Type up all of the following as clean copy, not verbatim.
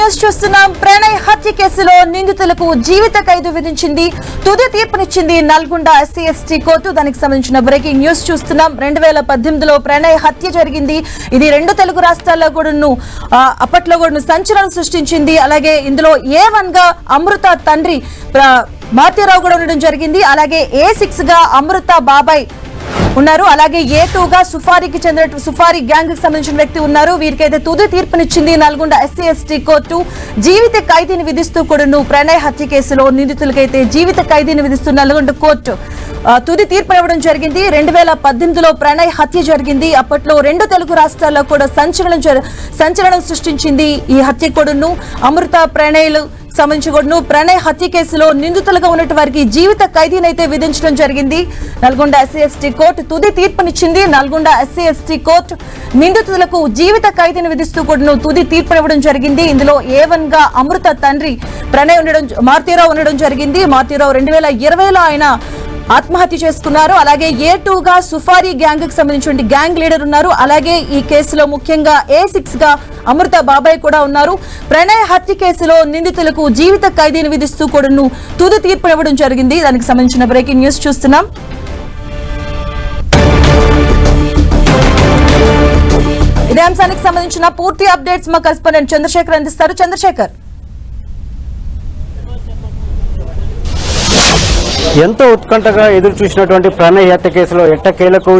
News చూస్తున్నాం. ప్రణయ్ హత్య కేసులో నిందితులకు జీవిత ఖైదు విధించింది. తుది తీర్పునిచ్చింది నల్గొండ ఎస్సీ ఎస్టీ కోర్టు. దానికి సంబంధించిన బ్రేకింగ్ న్యూస్ చూస్తున్నాం. 2018లో ప్రణయ్ హత్య జరిగింది. ఇది రెండు తెలుగు రాష్ట్రాల్లో కూడాను అప్పట్లో కూడా సంచలనం సృష్టించింది. అలాగే ఇందులో A1 గా అమృత తండ్రి మారుతీరావు కూడా ఉండడం జరిగింది. అలాగే A6 గా అమృత బాబాయ్ ఉన్నారు. అలాగే A2 గా సుఫారీకి చెందిన సుఫారీ గ్యాంగ్ కి సంబంధించిన వ్యక్తి ఉన్నారు. వీరికైతే తుది తీర్పునిచ్చింది నల్గొండ ఎస్సీ ఎస్టీ కోర్టు. జీవిత ఖైదీని విధిస్తూ కూడాను ప్రణయ్ హత్య కేసులో నిందితులకైతే జీవిత ఖైదీని విధిస్తూ నల్గొండ కోర్టు తుది తీర్పు ఇవ్వడం జరిగింది. 2018లో ప్రణయ్ హత్య జరిగింది. అప్పట్లో రెండు తెలుగు రాష్ట్రాల్లో కూడా సంచలనం సృష్టించింది ఈ హత్య కూడాను. అమృత ప్రణయ్లు సంబంధించి ప్రణయ్ హత్య కేసులో నిందితులుగా ఉన్నట్టు వారికి జీవిత ఖైదీనైతే విధించడం జరిగింది. నల్గొండ ఎస్సీ ఎస్టీ కోర్టు తుది తీర్పునిచ్చింది. నల్గొండ ఎస్సీ ఎస్టీ కోర్టు నిందితులకు జీవిత ఖైదీని విధిస్తూ కూడా తుది తీర్పునివ్వడం జరిగింది. ఇందులో A1 గా అమృత తండ్రి ప్రణయ్ మారుతీరావు ఉండడం జరిగింది. మారుతీరావు 2020లో ఆయన ఆత్మహత్య చేసుకున్నారు. అలాగే A2 గా సుఫారీ గ్యాంగ్ కి సంబంధించిన గ్యాంగ్ లీడర్ ఉన్నారు. అలాగే ఈ కేసులో ముఖ్యంగా A6 గా అమృత బాబాయ్ కూడా ఉన్నారు. ప్రణయ్ హత్య కేసులో నిందితులకు జీవిత ఖైదీని విధిస్తూ కూడాను తుది తీర్పు ఇవ్వడం జరిగింది. దానికి సంబంధించిన బ్రేకింగ్ న్యూస్ చూస్తున్నాం. ఇదే అంశానికి సంబంధించిన పూర్తి అప్డేట్స్ మా కరెస్పాండెంట్ చంద్రశేఖర్ అందిస్తారు. చంద్రశేఖర్, ఎంతో ఉత్కంఠగా ఎదురు చూసినటువంటి ప్రణయ్ హత్య కేసులో ఎట్టకేలకు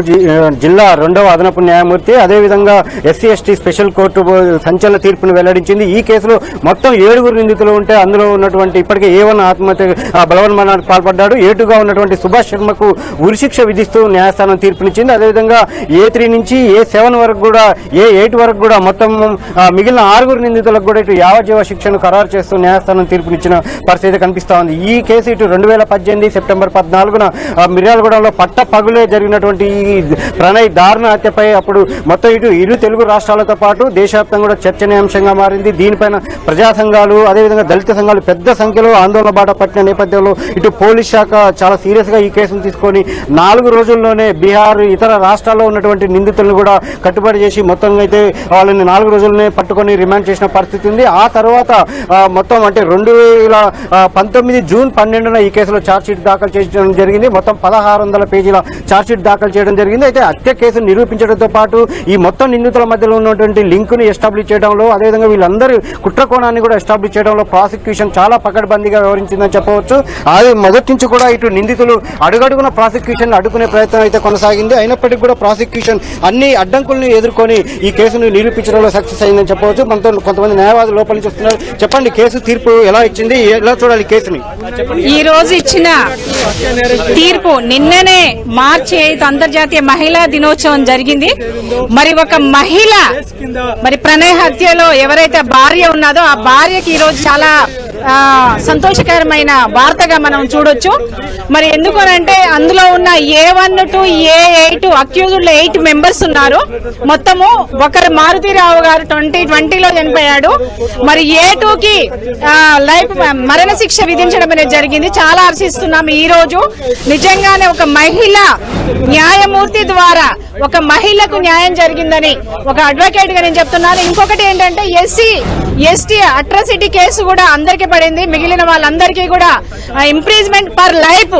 జిల్లా 2వ అదనపు న్యాయమూర్తి అదేవిధంగా ఎస్సీ ఎస్టీ స్పెషల్ కోర్టు సంచలన తీర్పును వెల్లడించింది. ఈ కేసులో మొత్తం 7 నిందితులు ఉంటే అందులో ఉన్నటువంటి ఇప్పటికే A1 ఆత్మహత్య బలవన్మరణానికి పాల్పడ్డాడు. A2 ఉన్నటువంటి సుభాష్ శర్మకు ఉరిశిక్ష విధిస్తూ న్యాయస్థానం తీర్పునిచ్చింది. అదేవిధంగా A3 నుంచి A7 వరకు కూడా A8 వరకు కూడా మొత్తం మిగిలిన 6 నిందితులకు కూడా ఇటు యావజ్జీవ శిక్షను ఖరారు చేస్తూ న్యాయస్థానం తీర్పునిచ్చిన పరిస్థితి కనిపిస్తా ఉంది. ఈ కేసు ఇటు 2018 సెప్టెంబర్ 14న మిర్యాలగూడలో పట్ట పగులే జరిగినటువంటి ఈ ప్రణయ్ దారుణ హత్యపై అప్పుడు మొత్తం ఇరు తెలుగు రాష్ట్రాలతో పాటు దేశవ్యాప్తంగా కూడా చర్చనీయాంశంగా మారింది. దీనిపైన ప్రజా సంఘాలు అదేవిధంగా దళిత సంఘాలు పెద్ద సంఖ్యలో ఆందోళన బాట పట్టిన నేపథ్యంలో ఇటు పోలీస్ శాఖ చాలా సీరియస్ గా ఈ కేసును తీసుకొని 4 రోజుల్లోనే బీహార్ ఇతర రాష్ట్రాల్లో ఉన్నటువంటి నిందితులను కూడా కట్టుబడి చేసి మొత్తం అయితే వాళ్ళని 4 రోజుల్లోనే పట్టుకొని రిమాండ్ చేసిన పరిస్థితి ఉంది. ఆ తర్వాత మొత్తం అంటే 2019 జూన్ 12న ఈ కేసులో ఛార్జ్షీట్ దాఖలు చేయడం జరిగింది. మొత్తం 1600 పేజీల ఛార్జ్షీట్ దాఖలు చేయడం జరిగింది. అయితే హత్య కేసును నిరూపించడంతో పాటు ఈ మొత్తం నిందితుల మధ్యలో ఉన్నటువంటి లింకుని ఎస్టాబ్లిష్ చేయడంలో అదేవిధంగా వీళ్ళందరూ కుట్రకోణాన్ని కూడా ఎస్టాబ్లిష్ చేయడంలో ప్రాసిక్యూషన్ చాలా పకడ్బందీగా వ్యవహరించిందని చెప్పవచ్చు. అది మొదటి నుంచి కూడా ఇటు నిందితులు అడుగడుగున ప్రాసిక్యూషన్ అడ్డుకునే ప్రయత్నం అయితే కొనసాగింది. అయినప్పటికీ కూడా ప్రాసిక్యూషన్ అన్ని అడ్డంకులను ఎదుర్కొని ఈ కేసును నిరూపించడంలో సక్సెస్ అయిందని చెప్పవచ్చు. మనతో కొంతమంది న్యాయవాదులు లోపల నుంచి వస్తున్నారు. చెప్పండి, కేసు తీర్పు ఎలా ఇచ్చింది, ఎలా చూడాలి కేసుని? ఈ రోజు ఇచ్చిన తీర్పు నిన్ననే మార్చి 5 అంతర్జాతీయ మహిళా దినోత్సవం జరిగింది. మరి ఒక మహిళ మరి ప్రణయ్ హత్యలో ఎవరైతే భార్య ఉన్నదో ఆ భార్యకి ఈ రోజు చాలా సంతోషకరమైన వార్తగా మనం చూడొచ్చు. మరి ఎందుకనంటే అందులో ఉన్న A1 to A8 accused 8 members ఉన్నారు. మొత్తము ఒకరు మారుతీరావు గారు 2020లో చనిపోయాడు. మరి A2కి లైఫ్ మరణ శిక్ష విధించడం అనేది జరిగింది. చాలా హర్షిస్తున్నాం. ఈ రోజు నిజంగానే ఒక మహిళ న్యాయమూర్తి ద్వారా ఒక మహిళకు న్యాయం జరిగిందని ఒక అడ్వకేట్ గా నేను చెప్తున్నాను. ఇంకొకటి ఏంటంటే ఎస్టీ అట్రాసిటీ కేసు కూడా అందరికీ పడింది. మిగిలిన వాళ్ళందరికీ కూడా ఇంప్రీజ్మెంట్ పర్ లైఫ్.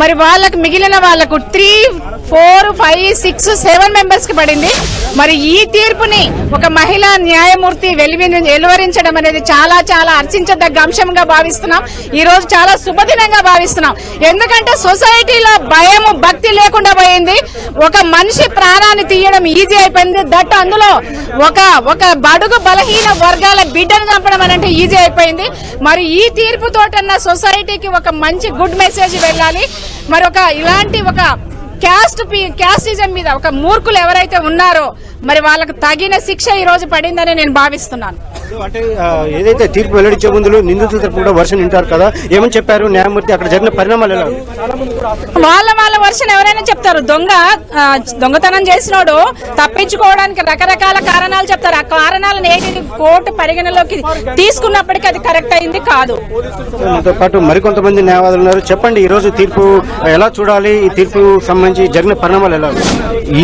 మరి వాళ్ళకు మిగిలిన వాళ్ళకు 3, 4, 5, 6, 7 మెంబర్స్ కి పడింది. మరి ఈ తీర్పుని ఒక మహిళా న్యాయమూర్తి వెలువరించడం అనేది చాలా చాలా హర్షించదగ్గ అంశంగా భావిస్తున్నాం. ఈ రోజు చాలా శుభదినంగా భావిస్తున్నాం. ఎందుకంటే సొసైటీలో భయము భక్తి లేకుండా పోయింది. ఒక మనిషి ప్రాణాన్ని తీయడం ఈజీ అయిపోయింది. దట్ అందులో ఒక బడుగు బలహీన వర్గాల బిడ్డను చంపడం అంటే ఈజీ అయిపోయింది. మరి ఈ తీర్పుతోటన్న సొసైటీకి ఒక మంచి గుడ్ మెసేజ్ వెళ్ళాలి. మరి ఇలాంటి ఒక క్యాస్టిజం మీద ఒక మూర్ఖులు ఎవరైతే ఉన్నారో మరి వాళ్ళకు తగిన శిక్ష ఈ రోజు పడిందని నేను భావిస్తున్నాను. అంటే ఏదైతే తీర్పు వెల్లడించే ముందు నిందితుల తరపు కూడా వర్షన్ వింటారు కదా, ఏమని చెప్పారు న్యాయమూర్తి? అక్కడ జరిగిన పరిణామాలు ఎలా? వాళ్ళ వర్షన్ ఎవరైనా చెప్తారు. దొంగతనం చేసినోడు తప్పించుకోవడానికి రకరకాల కారణాలు చెప్తారు. ఆ కారణాలను ఏంటి కోర్టు పరిగణలోకి తీసుకున్నప్పటికీ అది కరెక్ట్ అయింది కాదు. దాంతో పాటు మరికొంతమంది న్యాయవాదులు ఉన్నారు. చెప్పండి, ఈ రోజు తీర్పు ఎలా చూడాలి? ఈ తీర్పు సంబంధించి జరిగిన పరిణామాలు ఎలా?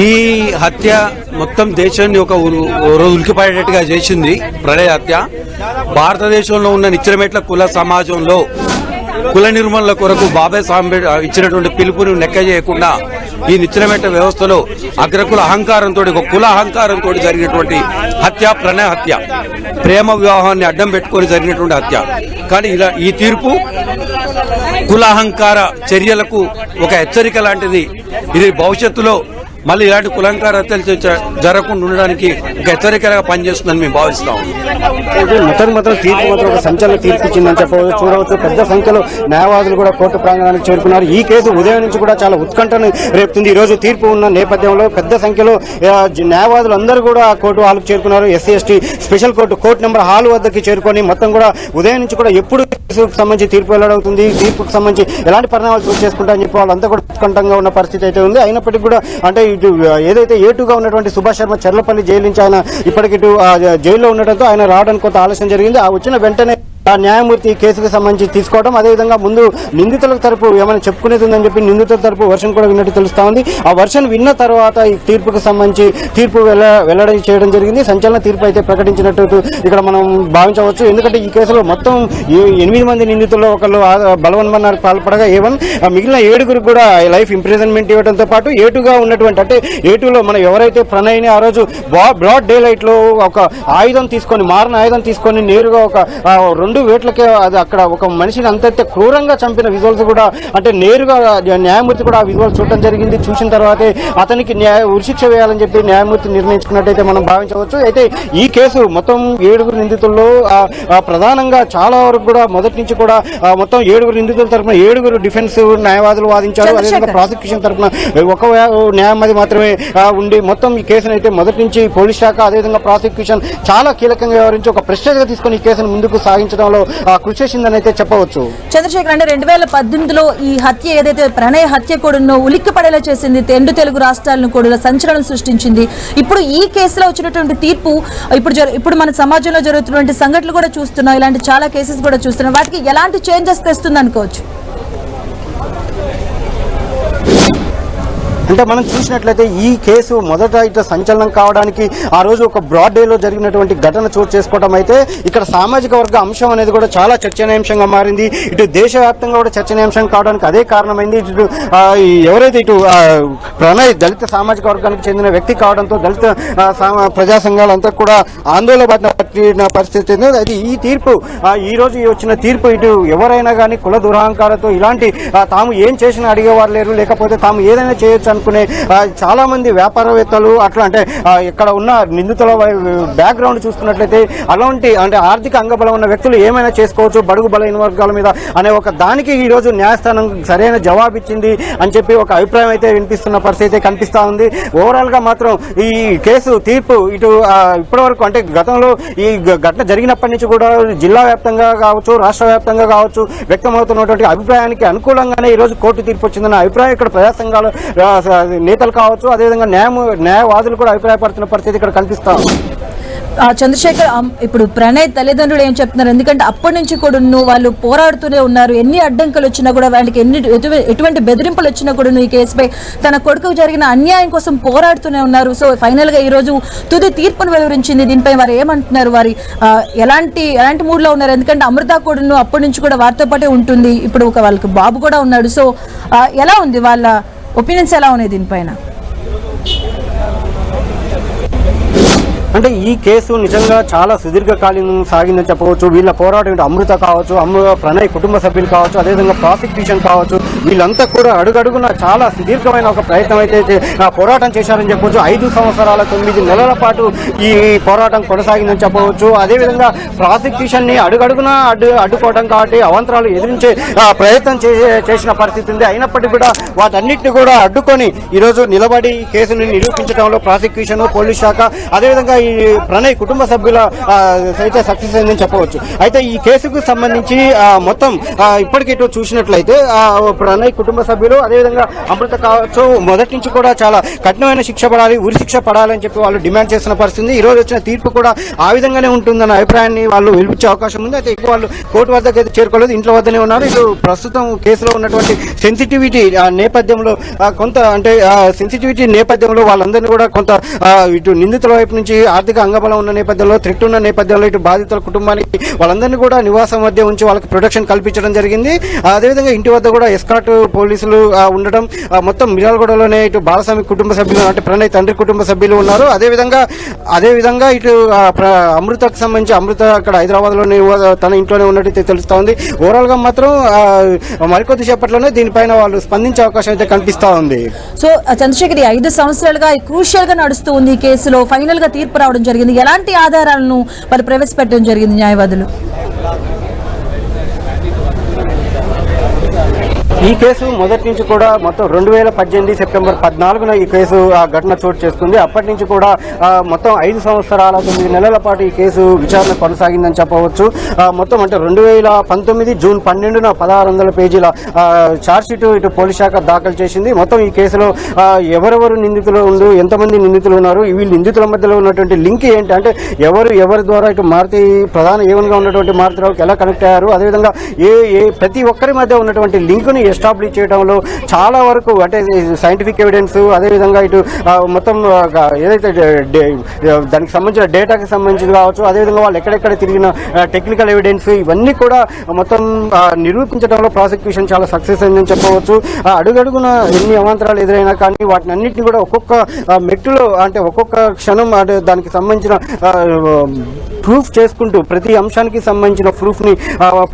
ఈ హత్య మొత్తం దేశాన్ని ఒక రోజు ఉలికిపడేటట్టుగా చేసింది ప్రణయ్ హత్య. భారతదేశంలో ఉన్న నిచ్చెనమెట్ల కుల సమాజంలో కుల నిర్మూలన కొరకు బాబాయ్ అంబేద్కర్ ఇచ్చినటువంటి పిలుపుని లెక్క చేయకుండా ఈ నిచ్చెనమెట్ల వ్యవస్థలో అగ్రకుల అహంకారంతో, ఒక కుల అహంకారంతో జరిగినటువంటి హత్య ప్రణయ్ హత్య. ప్రేమ వివాహాన్ని అడ్డం పెట్టుకొని జరిగినటువంటి హత్య. కానీ ఇలా ఈ తీర్పు కుల అహంకార చర్యలకు ఒక హెచ్చరిక లాంటిది. ఇది భవిష్యత్తులో మళ్ళీ ఇలాంటి కులంకార హత్యలు జరగకుండా ఉండడానికి ఒక హెచ్చరికగా పనిచేస్తుందని మేము భావిస్తాం. మొత్తం తీర్పు మాత్రం ఒక సంచలన తీర్పు ఇచ్చిందని చెప్పవచ్చు. చూడవచ్చు, పెద్ద సంఖ్యలో న్యాయవాదులు కూడా కోర్టు ప్రాంగణానికి చేరుకున్నారు. ఈ కేసు ఉదయం నుంచి కూడా చాలా ఉత్కంఠను రేపుతుంది. ఈ రోజు తీర్పు ఉన్న నేపథ్యంలో పెద్ద సంఖ్యలో న్యాయవాదులు అందరూ కూడా కోర్టు హాల్కు చేరుకున్నారు. SC ST special court number hall వద్దకి చేరుకొని మొత్తం కూడా ఉదయం నుంచి కూడా ఎప్పుడు కేసుకు సంబంధించి తీర్పు వెల్లడవుతుంది, తీర్పుకు సంబంధించి ఎలాంటి పరిణామాలు చోటు చేసుకుంటారని చెప్పి వాళ్ళంతా కూడా ఉత్కంఠంగా ఉన్న పరిస్థితి అయితే ఉంది. అయినప్పటికీ కూడా అంటే ఇటు ఏదైతే ఏటుగా ఉన్నటువంటి సుభాష్ శర్మ చెర్లపల్లి జైలు నుంచి ఆయన ఇప్పటికి జైల్లో ఉండడంతో ఆయన రావడానికి కొంత ఆలస్యం జరిగింది. ఆ వచ్చిన వెంటనే న్యాయమూర్తి కేసుకు సంబంధించి తీసుకోవడం, అదేవిధంగా ముందు నిందితుల తరపు ఏమైనా చెప్పుకునేది ఉందని చెప్పి నిందితుల తరపు వర్షన్ కూడా విన్నట్టు తెలుస్తా ఉంది. ఆ వర్షన్ విన్న తర్వాత ఈ తీర్పుకు సంబంధించి తీర్పు వెల్లడి చేయడం జరిగింది. సంచలన తీర్పు అయితే ప్రకటించినట్టు ఇక్కడ మనం భావించవచ్చు. ఎందుకంటే ఈ కేసులో మొత్తం 8 మంది నిందితుల్లో ఒకళ్ళు బలవన్మరణానికి పాల్పడగా మిగిలిన 7గురికి కూడా లైఫ్ ఇంప్రిజన్మెంట్ ఇవ్వడంతో పాటు ఏటుగా ఉన్నటువంటి అంటే ఏటులో మనం ఎవరైతే ప్రణయ్ని ఆ రోజు బ్రాడ్ డే లైట్ లో ఒక ఆయుధం తీసుకొని మారణ ఆయుధం తీసుకొని నేరుగా ఒక 2 వేట్లకే అది అక్కడ ఒక మనిషిని అంత క్రూరంగా చంపిన విజువల్స్ కూడా అంటే నేరుగా న్యాయమూర్తి కూడా ఆ విజువల్స్ చూడటం జరిగింది. చూసిన తర్వాతే అతనికి ఉరిశిక్ష వేయాలని చెప్పి న్యాయమూర్తి నిర్ణయించుకున్నట్టయితే మనం భావించవచ్చు. అయితే ఈ కేసు మొత్తం 7గురు నిందితుల్లో ప్రధానంగా చాలా వరకు కూడా మొదటి నుంచి కూడా మొత్తం 7గురు నిందితుల తరఫున 7గురు డిఫెన్స్ న్యాయవాదులు వాదించారు. అదేవిధంగా ప్రాసిక్యూషన్ తరఫున ఒక న్యాయవాది మాత్రమే ఉండి మొత్తం ఈ కేసును అయితే మొదటి నుంచి పోలీస్ శాఖ అదేవిధంగా ప్రాసిక్యూషన్ చాలా కీలకంగా వ్యవహరించి ఒక ప్రెస్టేజ్ గా తీసుకుని ఈ కేసును ముందుకు సాగించడంలో కృషి చేసిందని అయితే చెప్పవచ్చు. చంద్రశేఖర్, అంటే 2018లో ఈ హత్య ఏదైతే ప్రణయ్ హత్య కూడా ఉలిక్కి పడేలా చేసింది, 2 తెలుగు రాష్ట్రాలను కూడా సంచలనం సృష్టించింది. ఇప్పుడు ఈ కేసులో వచ్చినటువంటి తీర్పు ఇప్పుడు మన సమాజంలో జరుగుతున్నటువంటి సంఘటనలు కూడా చూస్తున్నాం, ఇలాంటి చాలా కేసెస్ కూడా చూస్తున్నాం. వాటికి ఎలాంటి చేంజెస్ తెస్తుంది అనుకోవచ్చు? అంటే మనం చూసినట్లయితే ఈ కేసు మొదట ఇట్లా సంచలనం కావడానికి ఆ రోజు ఒక బ్రాడ్ డేలో జరిగినటువంటి ఘటన చోటు చేసుకోవడం అయితే ఇక్కడ సామాజిక వర్గ అంశం అనేది కూడా చాలా చర్చనీయాంశంగా మారింది. ఇటు దేశవ్యాప్తంగా కూడా చర్చనీయాంశం కావడానికి అదే కారణమైంది. ఇటు ఎవరైతే ఇటు ప్రణయ్ దళిత సామాజిక వర్గానికి చెందిన వ్యక్తి కావడంతో దళిత ప్రజా సంఘాలంతా కూడా ఆందోళన పట్టిన పరిస్థితి. అయితే ఈ తీర్పు ఈ రోజు వచ్చిన తీర్పు ఇటు ఎవరైనా కానీ కుల దురహంకారంతో ఇలాంటి తాము ఏం చేసినా అడిగేవారు లేరు, లేకపోతే తాము ఏదైనా చేయొచ్చు అనుకునే చాలా మంది వ్యాపారవేత్తలు అట్లా అంటే ఇక్కడ ఉన్న నిందితుల బ్యాక్గ్రౌండ్ చూసుకున్నట్లయితే అలాంటి అంటే ఆర్థిక అంగబలం ఉన్న వ్యక్తులు ఏమైనా చేసుకోవచ్చు బడుగు బలైన వర్గాల మీద అనే ఒక దానికి ఈ రోజు న్యాయస్థానం సరైన జవాబు ఇచ్చింది అని చెప్పి ఒక అభిప్రాయం అయితే వినిపిస్తున్న పరిస్థితి కనిపిస్తా ఉంది. ఓవరాల్ గా మాత్రం ఈ కేసు తీర్పు ఇటు ఇప్పటి వరకు అంటే గతంలో ఈ ఘటన జరిగినప్పటి నుంచి కూడా జిల్లా వ్యాప్తంగా కావచ్చు రాష్ట్ర వ్యాప్తంగా కావచ్చు వ్యక్తమవుతున్నటువంటి అభిప్రాయానికి అనుకూలంగానే ఈ రోజు కోర్టు తీర్పు వచ్చిందన్న అభిప్రాయం ఇక్కడ ప్రజా సంఘాలు నేతలు కావచ్చు అదేవిధంగా న్యాయవాదులు కూడా అభిప్రాయపడుతున్న పరిస్థితి ఇక్కడ కనిపిస్తా ఉంది. చంద్రశేఖర్, ఇప్పుడు ప్రణయ్ తల్లిదండ్రులు ఏం చెప్తున్నారు? ఎందుకంటే అప్పటి నుంచి కూడా వాళ్ళు పోరాడుతూనే ఉన్నారు. ఎన్ని అడ్డంకులు వచ్చినా కూడా వాళ్ళకి ఎటువంటి బెదిరింపులు వచ్చినా కూడా ఈ కేసుపై తన కొడుకు జరిగిన అన్యాయం కోసం పోరాడుతూనే ఉన్నారు. సో ఫైనల్ గా ఈ రోజు తుది తీర్పును వెలువరించింది. దీనిపై వారు ఏమంటున్నారు, వారి ఎలాంటి మూడ్ లో ఉన్నారు? ఎందుకంటే అమృత కూడా అప్పటి నుంచి కూడా వారితో పాటే ఉంటుంది. ఇప్పుడు వాళ్ళకి బాబు కూడా ఉన్నాడు. సో ఎలా ఉంది వాళ్ళ ఒపీనియన్స్, ఎలా ఉన్నాయి దీనిపైన? అంటే ఈ కేసు నిజంగా చాలా సుదీర్ఘకాలం సాగిందని చెప్పవచ్చు. వీళ్ళ పోరాటం అమృత కావచ్చు, ప్రణయ్ కుటుంబ సభ్యులు కావచ్చు, అదేవిధంగా ప్రాసిక్యూషన్ కావచ్చు, వీళ్ళంతా కూడా అడుగడుగున చాలా సుదీర్ఘమైన ఒక ప్రయత్నం అయితే పోరాటం చేశారని చెప్పవచ్చు. 5 సంవత్సరాల 9 నెలల పాటు ఈ పోరాటం కొనసాగిందని చెప్పవచ్చు. అదేవిధంగా ప్రాసిక్యూషన్ ని అడుగడుగున అడ్డుకోవడం కాబట్టి అవాంతరాలు ఎదిరించే ప్రయత్నం చేసిన పరిస్థితి ఉంది. అయినప్పటికీ కూడా వాటన్నిటిని కూడా అడ్డుకొని ఈరోజు నిలబడి కేసుని నిరూపించడంలో ప్రాసిక్యూషన్ పోలీస్ శాఖ అదేవిధంగా ఈ ప్రణయ్ కుటుంబ సభ్యుల అయితే సక్సెస్ అయిందని చెప్పవచ్చు. అయితే ఈ కేసుకు సంబంధించి మొత్తం ఇప్పటికీ చూసినట్లయితే ప్రణయ్ కుటుంబ సభ్యులు అదేవిధంగా అమృత కావచ్చు మొదటి నుంచి కూడా చాలా కఠినమైన శిక్ష పడాలి, ఉరి శిక్ష పడాలని చెప్పి వాళ్ళు డిమాండ్ చేస్తున్న పరిస్థితి. ఈ రోజు వచ్చిన తీర్పు కూడా ఆ విధంగానే ఉంటుందన్న అభిప్రాయాన్ని వాళ్ళు వెలిపించే అవకాశం ఉంది. అయితే వాళ్ళు కోర్టు వద్దకు అయితే చేరుకోలేదు, ఇంట్లో వద్దనే ఉన్నారు. ఇటు ప్రస్తుతం కేసులో ఉన్నటువంటి సెన్సిటివిటీ నేపథ్యంలో కొంత అంటే సెన్సిటివిటీ నేపథ్యంలో వాళ్ళందరినీ కూడా కొంత ఇటు నిందితుల వైపు నుంచి ఆర్థిక అంగబలం ఉన్న నేపథ్యంలో, థ్రెట్ ఉన్న నేపథ్యంలో ఇటు బాధితుల కుటుంబానికి వాళ్ళందరినీ కూడా నివాసం మధ్య ఉంచి వాళ్ళకి ప్రొటెక్షన్ కల్పించడం జరిగింది. అదేవిధంగా ఇంటి వద్ద కూడా ఎస్కార్ట్ పోలీసులు ఉండడం, మొత్తం మిర్యాలగూడలోనే ఇటు బాలస్వామి కుటుంబ సభ్యులు అంటే ప్రణయ్ తండ్రి కుటుంబ సభ్యులు ఉన్నారు. అదేవిధంగా ఇటు అమృతకు సంబంధించి అమృత అక్కడ హైదరాబాద్ లోనే తన ఇంట్లోనే ఉన్నట్టు తెలుస్తా ఉంది. ఓవరాల్ గా మాత్రం మరికొద్ది సేపట్లోనే దీనిపైన వాళ్ళు స్పందించే అవకాశం అయితే కనిపిస్తా ఉంది. సో చంద్రశేఖర్ 5 సంవత్సరాలుగా క్రూషియల్ గా నడుస్తూ ఉంది ఈ కేసులో. ఫైనల్ గా తీర్పు రావడం జరిగింది. ఎలాంటి ఆధారాలను వాళ్ళు ప్రవేశపెట్టడం జరిగింది న్యాయవాదులు? ఈ కేసు మొదటి నుంచి కూడా మొత్తం 2018 సెప్టెంబర్ 14న ఈ కేసు ఘటన చోటు చేసుకుంది. అప్పటి నుంచి కూడా మొత్తం 5 సంవత్సరాల 9 నెలల పాటు ఈ కేసు విచారణ కొనసాగిందని చెప్పవచ్చు. మొత్తం అంటే 2019 జూన్ 12న 1600 పేజీల ఛార్జ్షీట్ ఇటు పోలీస్ శాఖ దాఖలు చేసింది. మొత్తం ఈ కేసులో ఎవరెవరు నిందితులు ఎంతమంది నిందితులు ఉన్నారు, వీళ్ళు నిందితుల మధ్యలో ఉన్నటువంటి లింక్ ఏంటి, అంటే ఎవరి ద్వారా ఇటు మారుతి ప్రధాన ఏవన్గా ఉన్నటువంటి మారుతిరావుకి ఎలా కనెక్ట్ అయ్యారు, అదేవిధంగా ప్రతి ఒక్కరి మధ్య ఉన్నటువంటి లింకుని ఎస్టాబ్లిష్ చేయడంలో చాలా వరకు అంటే సైంటిఫిక్ ఎవిడెన్స్, అదేవిధంగా ఇటు మొత్తం ఏదైతే దానికి సంబంధించిన డేటాకి సంబంధించి కావచ్చు, అదేవిధంగా వాళ్ళు ఎక్కడెక్కడ తిరిగిన టెక్నికల్ ఎవిడెన్స్, ఇవన్నీ కూడా మొత్తం నిరూపించడంలో ప్రాసిక్యూషన్ చాలా సక్సెస్ అయిందని చెప్పవచ్చు. అడుగడుగున ఎన్ని అవాంతరాలు ఎదురైనా కానీ వాటిని అన్నింటినీ కూడా ఒక్కొక్క మెట్టులో అంటే ఒక్కొక్క క్షణం అంటే దానికి సంబంధించిన ప్రూఫ్ చేసుకుంటూ ప్రతి అంశానికి సంబంధించిన ప్రూఫ్ని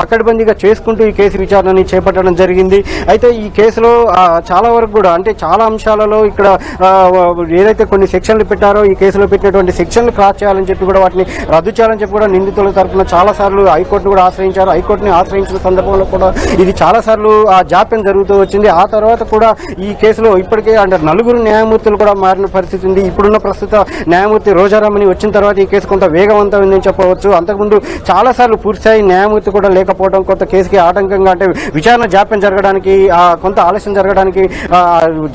పకడ్బందీగా చేసుకుంటూ ఈ కేసు విచారణని చేపట్టడం జరిగింది. అయితే ఈ కేసులో చాలా వరకు కూడా అంటే చాలా అంశాలలో ఇక్కడ ఏదైతే కొన్ని సెక్షన్లు పెట్టారో ఈ కేసులో పెట్టినటువంటి సెక్షన్లు క్రాస్ చేయాలని చెప్పి కూడా వాటిని రద్దు చేయాలని చెప్పి కూడా నిందితుల తరఫున చాలా సార్లు హైకోర్టును కూడా ఆశ్రయించారు. హైకోర్టుని ఆశ్రయించిన సందర్భంలో కూడా ఇది చాలా సార్లు జాప్యం జరుగుతూ వచ్చింది. ఆ తర్వాత కూడా ఈ కేసులో ఇప్పటికే అంటే 4 న్యాయమూర్తులు కూడా మారిన పరిస్థితి ఉంది. ఇప్పుడున్న ప్రస్తుత న్యాయమూర్తి రోజారామని వచ్చిన తర్వాత ఈ కేసు కొంత వేగవంతమైందని చెప్పవచ్చు. అంతకుముందు చాలా సార్లు పూర్తిస్థాయి న్యాయమూర్తి కూడా లేకపోవడం కొంత కేసుకి ఆటంకంగా అంటే విచారణ జాప్యం జరగడానికి కొంత ఆలస్యం జరగడానికి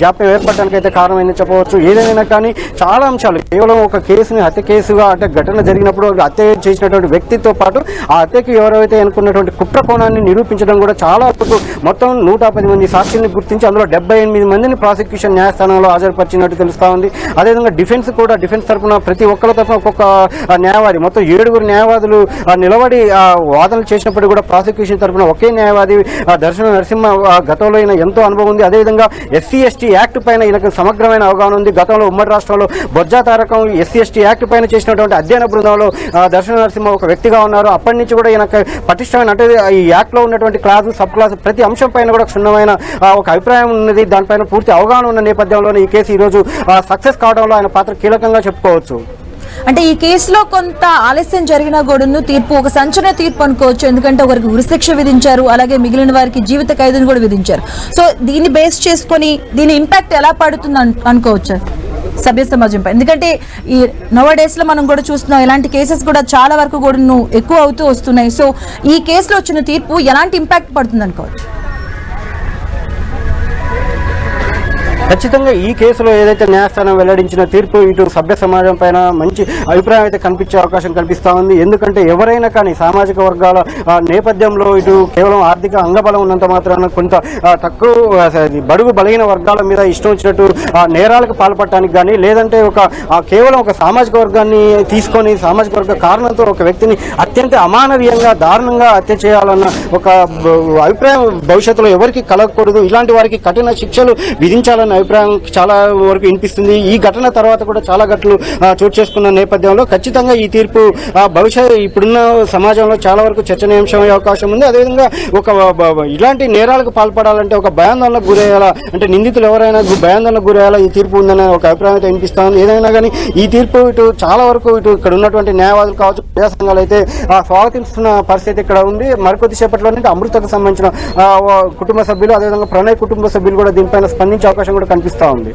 జాప్యం ఏర్పడడానికి అయితే కారణమైందని చెప్పవచ్చు. ఏదైనా కానీ చాలా అంశాలు కేవలం ఒక కేసుని హత్య కేసుగా అంటే ఘటన జరిగినప్పుడు హత్య చేసినటువంటి వ్యక్తితో పాటు ఆ హత్యకి ఎవరైతే అనుకున్నటువంటి కుట్ర కోణాన్ని నిరూపించడం కూడా చాలా వరకు మొత్తం 110 మంది సాక్షుల్ని గుర్తించి అందులో 78 మందిని ప్రాసిక్యూషన్ న్యాయస్థానంలో హాజరుపరిచినట్టు తెలుస్తా ఉంది. అదేవిధంగా డిఫెన్స్ తరఫున ప్రతి ఒక్కరి తరఫున ఒక్కొక్క న్యాయవాది మొత్తం 7 న్యాయవాదులు నిలబడి వాదనలు చేసినప్పుడు కూడా ప్రాసిక్యూషన్ తరఫున ఒకే న్యాయవాది దర్శన నరసింహ గతంలో ఈయన ఎంతో అనుభవం ఉంది. అదేవిధంగా SC/ST యాక్ట్ పైన ఈయనకు సమగ్రమైన అవగాహన ఉంది. గతంలో ఉమ్మడి రాష్ట్రంలో బొజ్జా తారకం SC/ST యాక్ట్ పైన చేసినటువంటి అధ్యయన బృందంలో దర్శన నరసింహ ఒక వ్యక్తిగా ఉన్నారు. అప్పటి నుంచి కూడా ఈయనకు పటిష్టమైన అంటే ఈ యాక్ట్ లో ఉన్నటువంటి క్లాసు సబ్ క్లాసు ప్రతి అంశం పైన కూడా క్షుణ్ణమైన ఒక అభిప్రాయం ఉన్నది. దానిపైన పూర్తి అవగాహన ఉన్న నేపథ్యంలోనే ఈ కేసు ఈ రోజు సక్సెస్ కావడంలో ఆయన పాత్ర కీలకంగా చెప్పుకోవచ్చు. అంటే ఈ కేసులో కొంత ఆలస్యం జరిగిన కూడాను తీర్పు ఒక సంచలన తీర్పు అనుకోవచ్చు. ఎందుకంటే ఒకరికి ఉరిశిక్ష విధించారు, అలాగే మిగిలిన వారికి జీవిత ఖైదును కూడా విధించారు. సో దీన్ని బేస్ చేసుకొని దీని ఇంపాక్ట్ ఎలా పడుతుంది అనుకోవచ్చు సభ్య సమాజంపై? ఎందుకంటే ఈ నోవా డేస్ లో మనం కూడా చూస్తున్నాం ఇలాంటి కేసెస్ కూడా చాలా వరకు కూడా ఎక్కువ అవుతూ వస్తున్నాయి. సో ఈ కేసులో వచ్చిన తీర్పు ఎలాంటి ఇంపాక్ట్ పడుతుంది అనుకోవచ్చు? ఖచ్చితంగా ఈ కేసులో ఏదైతే న్యాయస్థానం వెల్లడించిన తీర్పు ఇటు సభ్య సమాజం పైన మంచి అభిప్రాయం అయితే కనిపించే అవకాశం కల్పిస్తూ ఉంది. ఎందుకంటే ఎవరైనా కానీ సామాజిక వర్గాల నేపథ్యంలో ఇటు కేవలం ఆర్థిక అంగబలం ఉన్నంత మాత్రాన కొంత తక్కువ బడుగు బలహీన వర్గాల మీద ఇష్టం వచ్చినట్టు నేరాలకు పాల్పడటానికి కానీ లేదంటే కేవలం ఒక సామాజిక వర్గాన్ని తీసుకొని సామాజిక వర్గ కారణంతో ఒక వ్యక్తిని అత్యంత అమానవీయంగా దారుణంగా హత్య చేయాలన్న ఒక అభిప్రాయం భవిష్యత్తులో ఎవరికి కలగకూడదు. ఇలాంటి వారికి కఠిన శిక్షలు విధించాలన్న అభిప్రాయం చాలా వరకు వినిపిస్తుంది. ఈ ఘటన తర్వాత కూడా చాలా ఘటనలు చోటు చేసుకున్న నేపథ్యంలో ఖచ్చితంగా ఈ తీర్పు భవిష్యత్ ఇప్పుడున్న సమాజంలో చాలా వరకు చర్చనీయాంశమయ్యే అవకాశం ఉంది. అదేవిధంగా ఒక ఇలాంటి నేరాలకు పాల్పడాలంటే ఒక భయాందోళనకు గురయ్యేలా అంటే నిందితులు ఎవరైనా భయాందోళనకు గురయ్యేలా ఈ తీర్పు ఉందనే ఒక అభిప్రాయం అయితే వినిపిస్తా ఉంది. ఏదైనా కానీ ఈ తీర్పు ఇటు చాలా వరకు ఇటు ఇక్కడ ఉన్నటువంటి న్యాయవాదులు కావచ్చు ప్రజా సంఘాలు అయితే స్వాగతిస్తున్న పరిస్థితి ఇక్కడ ఉంది. మరికొద్ది సేపట్లోనే అమృతకు సంబంధించిన కుటుంబ సభ్యులు అదేవిధంగా ప్రణయ్ కుటుంబ సభ్యులు కూడా దీనిపైన స్పందించే అవకాశం కూడా కనిపిస్తా ఉంది.